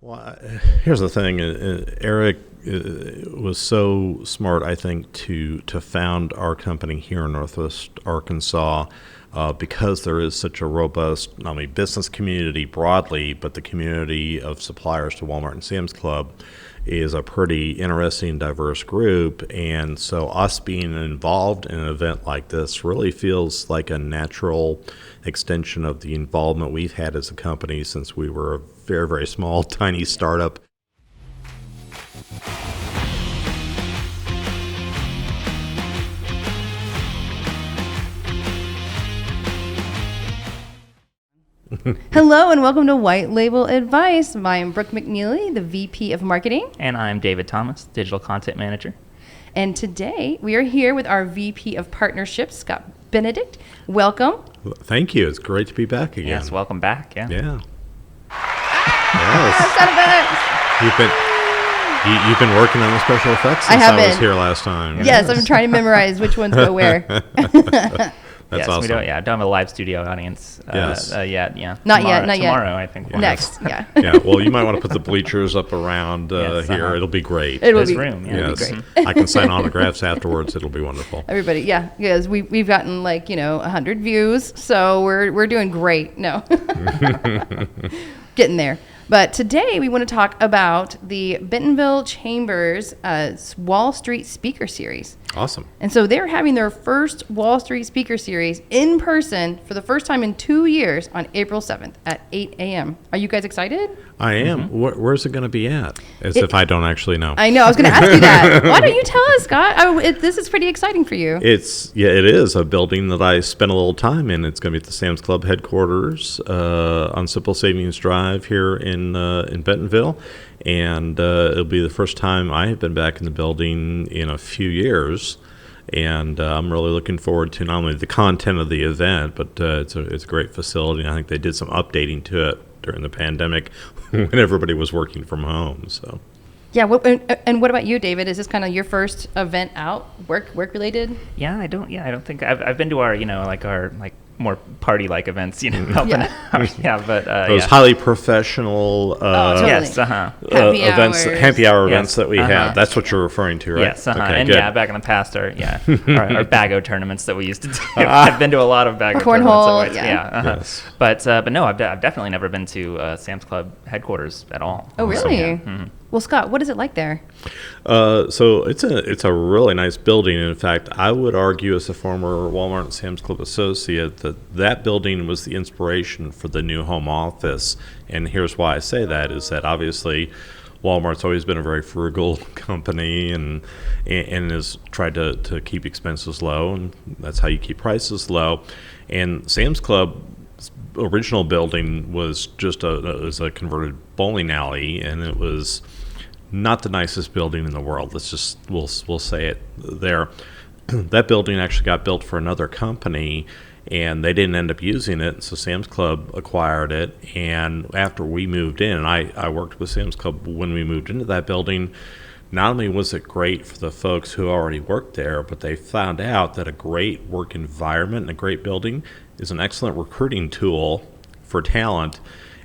Well, here's the thing. Eric was so smart, I think, to found our company here in Northwest Arkansas because there is such a robust, not only business community broadly, but the community of suppliers to Walmart and Sam's Club is a pretty interesting, diverse group. And so us being involved in an event like this really feels like a natural extension of the involvement we've had as a company since we were a very, very small, tiny startup. Hello and welcome to Whyte Label Advice. I'm Brooke McNeely, the VP of Marketing. And I'm David Thomas, Digital Content Manager. And today we are here with our VP of Partnerships, Scott Benedict. Welcome. Thank you. It's great to be back again. Yes, welcome back. Yeah. Yes. You've been working on the special effects since I was here last time. Yes, I'm trying to memorize which ones go where. That's yes, awesome. We don't have a live studio audience yet. Yeah, not yet. Tomorrow, I think. Next, yeah. Yeah. Well, you might want to put the bleachers up around here. It'll be great. There's room. Yeah, yes. It'll be great. I can sign autographs afterwards. It'll be wonderful. Everybody, yeah, because we've gotten 100 views, so we're doing great. No, getting there. But today we want to talk about the Bentonville Chambers WalStreet Speaker Series. Awesome. And so they're having their first WalStreet Speaker Series in person for the first time in 2 years on April 7th at 8 a.m. Are you guys excited? I am. Mm-hmm. Where's it going to be at? If I don't actually know. I know. I was going to ask you that. Why don't you tell us, Scott? This is pretty exciting for you. It is a building that I spent a little time in. It's going to be at the Sam's Club headquarters on Simple Savings Drive here in Bentonville. And it'll be the first time I have been back in the building in a few years. And I'm really looking forward to not only the content of the event, but it's a great facility. And I think they did some updating to it during the pandemic when everybody was working from home. So, yeah. And what about you, David? Is this kind of your first event out, work related? Yeah, I don't think I've been to our our more party-like events, helping out. Yeah, but those highly professional totally. Yes, happy hour events that we have. That's what you're referring to, right? Yes, Okay, and good. back in the past, our Bago tournaments that we used to do. I've been to a lot of Bago cornhole, tournaments. Yes. But no, I've definitely never been to Sam's Club headquarters at all. Oh, really? So, yeah. Mm-hmm. Well, Scott, what is it like there? So it's a really nice building. In fact, I would argue as a former Walmart and Sam's Club associate that building was the inspiration for the new home office. And here's why I say that is that obviously Walmart's always been a very frugal company and has tried to keep expenses low, and that's how you keep prices low. And Sam's Club's original building was just a converted bowling alley, and it was not the nicest building in the world. We'll say it there. That building actually got built for another company, and they didn't end up using it, so Sam's Club acquired it. And after we moved in, and I worked with Sam's Club when we moved into that building, not only was it great for the folks who already worked there, but they found out that a great work environment and a great building is an excellent recruiting tool for talent.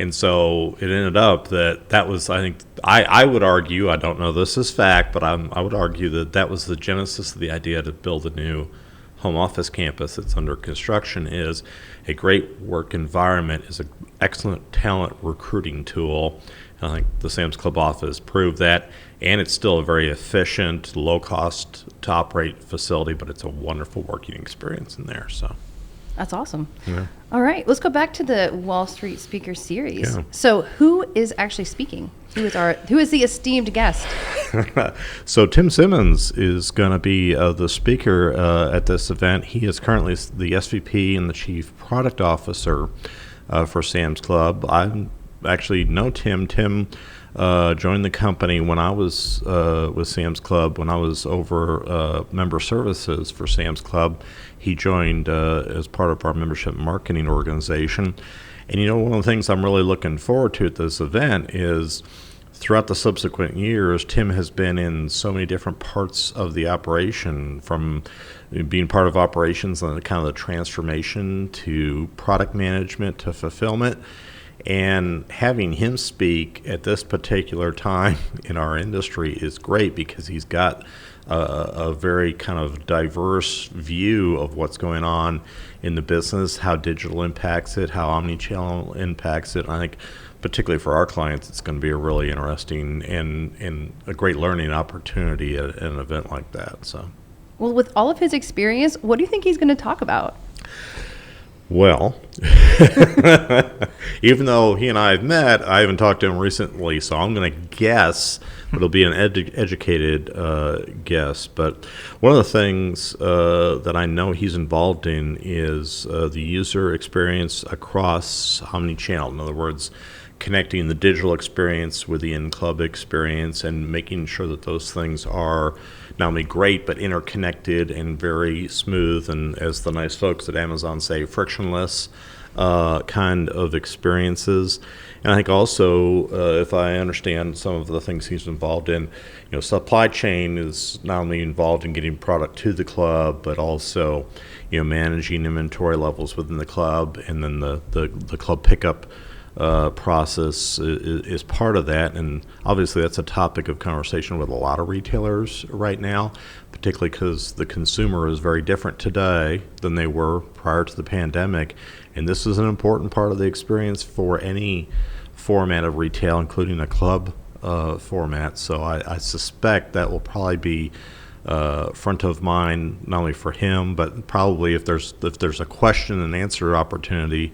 And so it ended up that was, I think, I would argue, I don't know this is fact, but I would argue that was the genesis of the idea to build a new home office campus that's under construction. Is a great work environment is an excellent talent recruiting tool. And I think the Sam's Club office proved that, and it's still a very efficient, low-cost to operate facility, but it's a wonderful working experience in there. So. That's awesome. Yeah. All right, let's go back to the WalStreet Speaker Series. Yeah. So who is actually speaking? Who is the esteemed guest? So Tim Simmons is going to be the speaker at this event. He is currently the SVP and the Chief Product Officer for Sam's Club. I actually know Tim. Tim joined the company when I was with Sam's Club, when I was over member services for Sam's Club. He joined as part of our membership marketing organization. And one of the things I'm really looking forward to at this event is throughout the subsequent years, Tim has been in so many different parts of the operation, from being part of operations and kind of the transformation to product management to fulfillment. And having him speak at this particular time in our industry is great because he's got a very kind of diverse view of what's going on in the business, how digital impacts it, how omnichannel impacts it. I think particularly for our clients, it's going to be a really interesting and a great learning opportunity at an event like that. So, Well, with all of his experience, what do you think he's going to talk about? well, even though he and I have met, I haven't talked to him recently, so I'm going to guess it'll be an educated guess. But one of the things that I know he's involved in is the user experience across omnichannel. In other words, connecting the digital experience with the in-club experience and making sure that those things are not only great but interconnected and very smooth and, as the nice folks at Amazon say, frictionless kind of experiences. And I think also, if I understand some of the things he's involved in, supply chain is not only involved in getting product to the club, but also, managing inventory levels within the club, and then the club pickup process is part of that. And obviously that's a topic of conversation with a lot of retailers right now, particularly because the consumer is very different today than they were prior to the pandemic. And this is an important part of the experience for any format of retail, including a club format. So I suspect that will probably be front of mind, not only for him, but probably if there's a question and answer opportunity,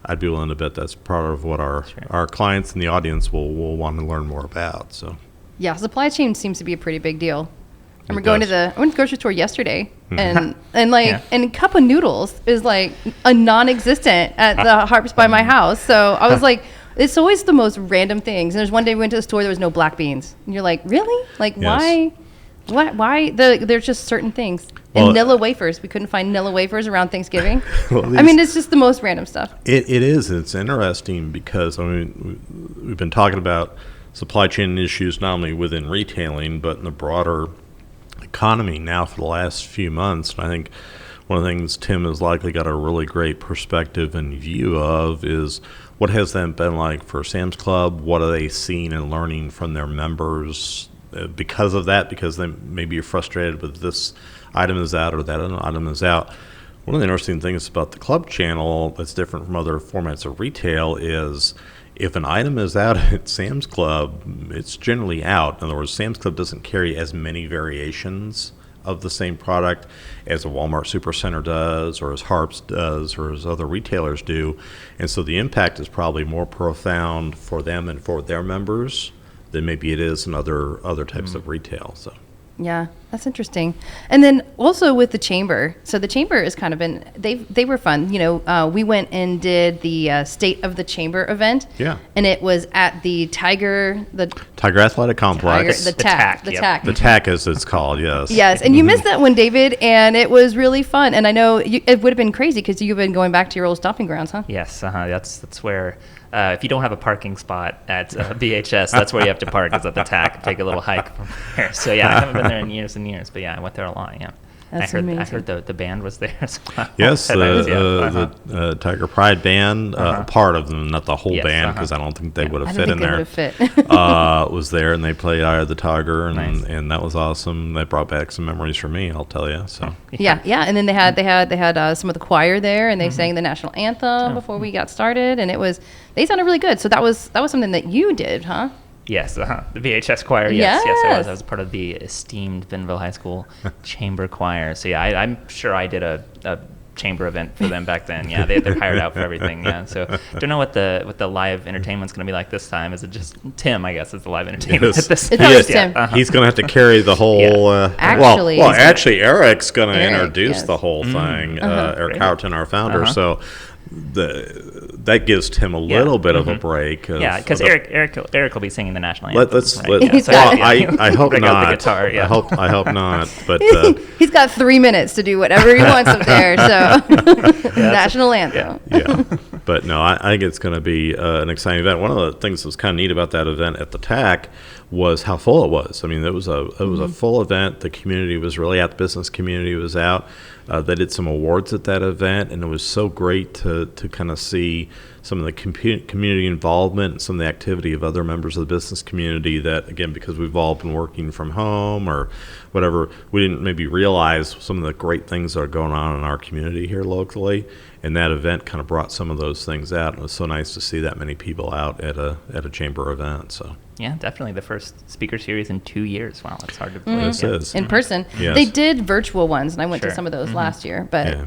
I'd be willing to bet that's part of what our clients and the audience will want to learn more about. So, Yeah, supply chain seems to be a pretty big deal. I went to the grocery store yesterday, and and a cup of noodles is like a non-existent at the Harps by my house. So I was like, it's always the most random things. And there's one day we went to the store, there was no black beans, and you're like, really? Like, Yes. why? There's just certain things. And Nilla wafers. We couldn't find Nilla wafers around Thanksgiving. I mean, it's just the most random stuff. It is. It's interesting because, we've been talking about supply chain issues not only within retailing, but in the broader economy now for the last few months. And I think one of the things Tim has likely got a really great perspective and view of is what has that been like for Sam's Club? What are they seeing and learning from their members because of that? Because they maybe you're frustrated with this item is out or that item is out. One of the interesting things about the club channel that's different from other formats of retail is if an item is out at Sam's Club, it's generally out. In other words, Sam's Club doesn't carry as many variations of the same product as a Walmart Supercenter does, or as Harps does, or as other retailers do. And so the impact is probably more profound for them and for their members than maybe it is in other types of retail. So. Yeah, that's interesting. And then also with the chamber. So the chamber has kind of been, they were fun. We went and did the State of the Chamber event. Yeah. And it was at the Tiger Athletic Complex. The TAC. The TAC, as it's called, yes. Yes, and you missed that one, David, and it was really fun. And I know it would have been crazy because you've been going back to your old stomping grounds, huh? Yes, that's where, if you don't have a parking spot at BHS, that's where you have to park, is at the TAC, take a little hike from there. So yeah, I haven't been there in years and years, but yeah, I went there a lot, yeah. That's I amazing. heard the band was there as well. Yes, the Tiger Pride band, part of them, not the whole band, because I don't think they would have fit in there. Was there, and they played "Eye of the Tiger," and that was awesome. They brought back some memories for me, I'll tell you. So yeah, and then they had some of the choir there, and they sang the national anthem before we got started, and they sounded really good. So that was something that you did, huh? Yes, the VHS choir. Yes, I was part of the esteemed Bentonville High School chamber choir. So yeah, I'm sure I did a chamber event for them back then. Yeah, they're hired out for everything. Yeah, so don't know what the live entertainment's going to be like this time. Is it just Tim? I guess is the live entertainment at this. It's always Tim. He's going to have to carry the whole. Actually, Eric's going to introduce the whole thing. Eric Howerton, our founder. So. That gives Tim a little bit of a break. Because Eric will be singing the national anthem. I hope not. The guitar, I hope not. But he's got 3 minutes to do whatever he wants up there. So national anthem. Yeah. But no, I think it's going to be an exciting event. One of the things that was kind of neat about that event at the TAC was how full it was. I mean, it was a full event. The community was really out. The business community was out. They did some awards at that event, and it was so great to to kind of see some of the community involvement and some of the activity of other members of the business community that, again, because we've all been working from home or whatever, we didn't maybe realize some of the great things that are going on in our community here locally. And that event kind of brought some of those things out. It was so nice to see that many people out at a chamber event. So yeah, definitely the first speaker series in 2 years. Wow, that's hard to believe. This is in person. Yes. They did virtual ones, and I went to some of those last year. But yeah.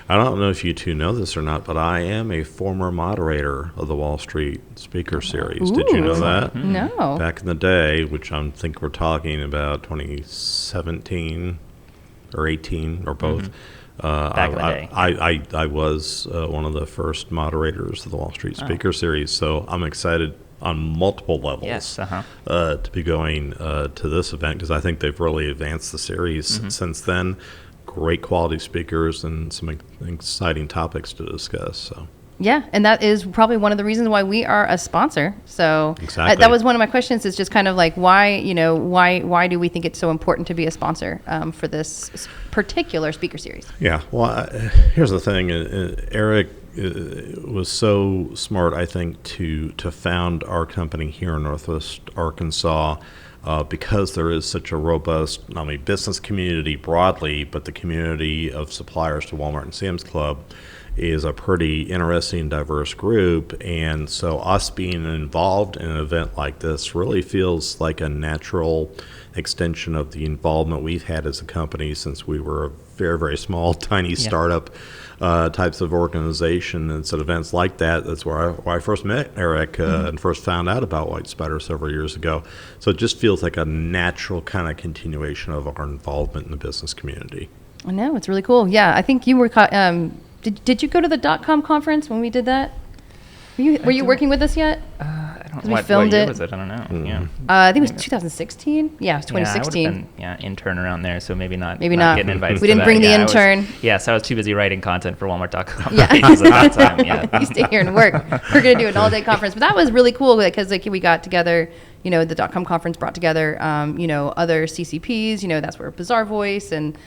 I don't know if you two know this or not, but I am a former moderator of the WalStreet Speaker Series. Did you know that? No. Back in the day, which I think we're talking about 2017 or 18 or both. Back in the day. I was one of the first moderators of the WalStreet Speaker Series, so I'm excited on multiple levels to be going to this event because I think they've really advanced the series since then. Great quality speakers and some exciting topics to discuss. So. Yeah, and that is probably one of the reasons why we are a sponsor. So exactly. That was one of my questions, is just kind of like why do we think it's so important to be a sponsor for this particular speaker series? Yeah, well, here's the thing. Eric was so smart, I think, to found our company here in Northwest Arkansas because there is such a robust, not only business community broadly, but the community of suppliers to Walmart and Sam's Club is a pretty interesting, diverse group. And so us being involved in an event like this really feels like a natural extension of the involvement we've had as a company since we were a very, very small, tiny startup types of organization. And so events like that, that's where I first met Eric and first found out about WhyteSpyder several years ago. So it just feels like a natural kind of continuation of our involvement in the business community. I know, it's really cool. Yeah, I think you were Did you go to the dotcom conference when we did that? Were you working with us yet? I don't know. We What filmed year it. was it? I don't know. Yeah. I think it was 2016. Yeah, it was 2016. Yeah, I would have been intern around there, so maybe not. Maybe not. Getting invited. We didn't bring the intern. So I was too busy writing content for Walmart.com. Yeah. At that time. Yeah. You stay here and work. We're gonna do an all-day conference, but that was really cool because we got together. The dotcom conference brought together, other CCPs. That's where Bizarre Voice and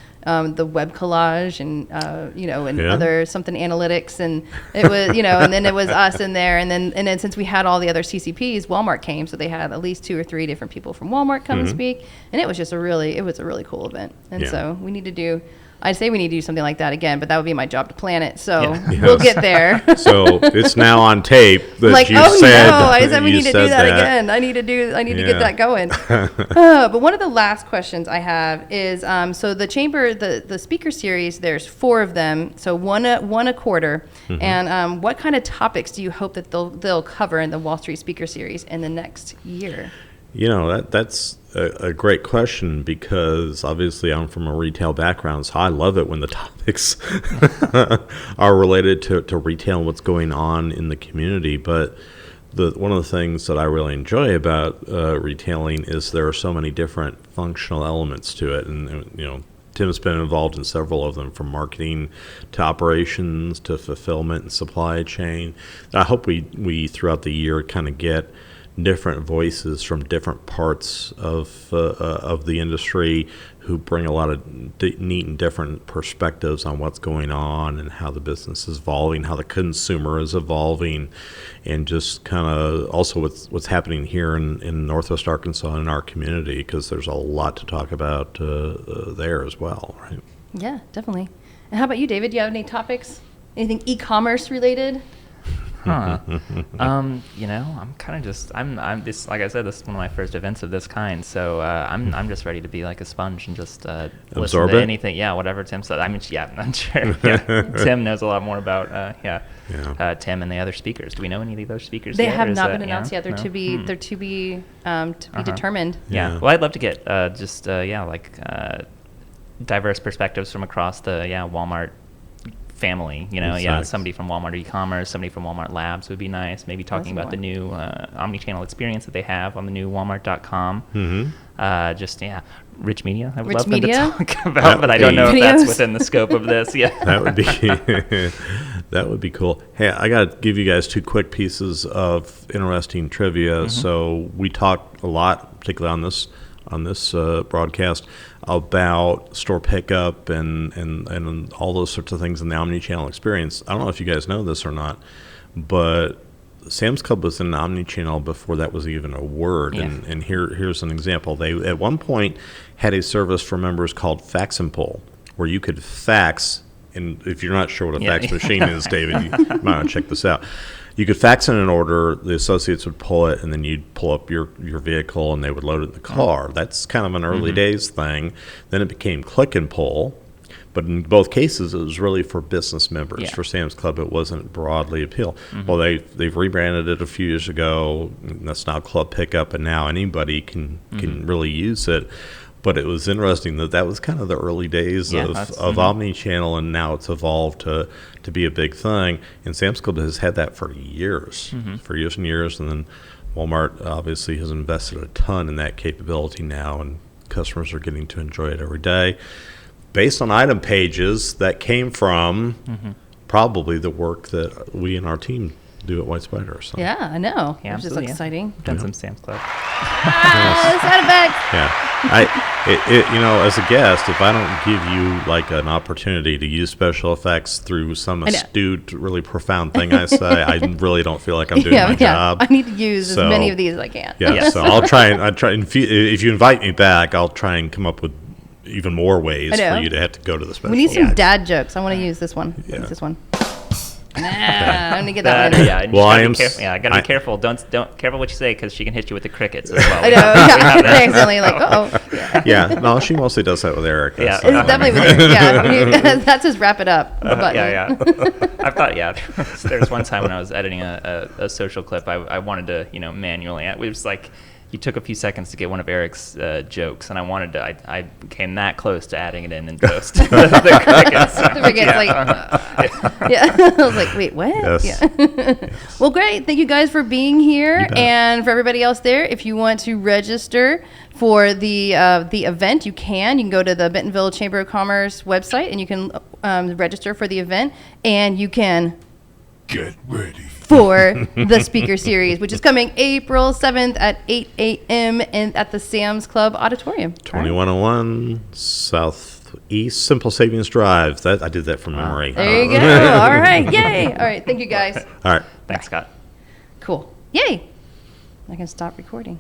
the web collage and other something analytics, and it was and then it was us in there, and then since we had all the other CCPs, Walmart came, so they had at least 2 or 3 different people from Walmart come and speak, and it was just a really cool event, and so we need to do. I'd say we need to do something like that again, but that would be my job to plan it. So we'll get there. So it's now on tape that I said we need to do that again. I need to get that going. But one of the last questions I have is, so the chamber, the speaker series, there's 4 of them, so one a quarter. And what kind of topics do you hope that they'll cover in the WalStreet Speaker Series in the next year? That's a great question because obviously I'm from a retail background, so I love it when the topics are related to retail and what's going on in the community. But one of the things that I really enjoy about retailing is there are so many different functional elements to it, and Tim's been involved in several of them, from marketing to operations to fulfillment and supply chain. I hope we throughout the year kind of get different voices from different parts of the industry who bring a lot of neat and different perspectives on what's going on and how the business is evolving, how the consumer is evolving, and just kind of also what's happening here in Northwest Arkansas and in our community, because there's a lot to talk about there as well, right? Yeah, definitely. And how about you, David? Do you have any topics? Anything e-commerce related? I'm kind of just I'm this, like I said, this is one of my first events of this kind, so I'm just ready to be like a sponge and just listen to anything. Yeah, whatever Tim said. I'm sure. Yeah. Tim knows a lot more about Tim and the other speakers. Do we know any of the other speakers? They yet, have not been announced yet. They're to be determined. Yeah. Well, I'd love to get diverse perspectives from across the Walmart family, somebody from Walmart e-commerce, somebody from Walmart Labs would be nice. Maybe talking about the new omni-channel experience that they have on the new Walmart.com. Rich media. I would love them to talk about, but I don't know if that's within the scope of this. Yeah, that would be cool. Hey, I got to give you guys 2 quick pieces of interesting trivia. So we talked a lot, particularly on this on this broadcast about store pickup and all those sorts of things in the omni-channel experience. I don't know if you guys know this or not, but Sam's Club was an omni-channel before that was even a word. Yeah. And here's an example. They at one point had a service for members called Fax and Pull, where you could fax. And if you're not sure what a fax machine is, David, you might want to check this out. You could fax in an order, the associates would pull it, and then you'd pull up your vehicle, and they would load it in the car. That's kind of an early days thing. Then it became click and pull. But in both cases, it was really for business members. Yeah. For Sam's Club, it wasn't broadly appealed. Well, they've rebranded it a few years ago. That's now Club Pickup, and now anybody can really use it. But it was interesting that was kind of the early days of omni-channel, and now it's evolved to be a big thing. And Sam's Club has had that for years and years. And then Walmart obviously has invested a ton in that capability now, and customers are getting to enjoy it every day. Based on item pages that came from probably the work that we and our team do at WhyteSpyder. So. Yeah, I know. Yeah, Which is absolutely, exciting. Done some Sam's Club. Sound effects. Yeah, as a guest, if I don't give you like an opportunity to use special effects through some astute, really profound thing I say, I really don't feel like I'm doing my job. I need to use as many of these as I can. Yeah, so I'll try and if you invite me back, I'll try and come up with even more ways for you to have to go to the special. We need some dad jokes. I want to use this one. Yeah. Use this one. I'm gonna get that one. Yeah, well, I am. Gotta be careful. Don't careful what you say, because she can hit you with the crickets as well. I know. Yeah, accidentally like, Yeah, no, she mostly does that with Eric. Yeah, it's definitely with Eric. Yeah, that's his wrap it up button. Yeah. I thought there's one time when I was editing a social clip, I wanted to manually. It was like. You took a few seconds to get one of Eric's jokes, and I came that close to adding it in post. The crickets. The crickets, I was like, wait, what? Yes. Yeah. Well, great. Thank you guys for being here, and for everybody else there. If you want to register for the event, you can go to the Bentonville Chamber of Commerce website, and you can register for the event, and you can get ready for the speaker series, which is coming April 7th at 8 a.m. at the Sam's Club Auditorium. 2101 Southeast Simple Savings Drive. I did that from memory. There you go. All right. Yay. All right. Thank you, guys. All right. Thanks, Scott. Cool. Yay. I can stop recording.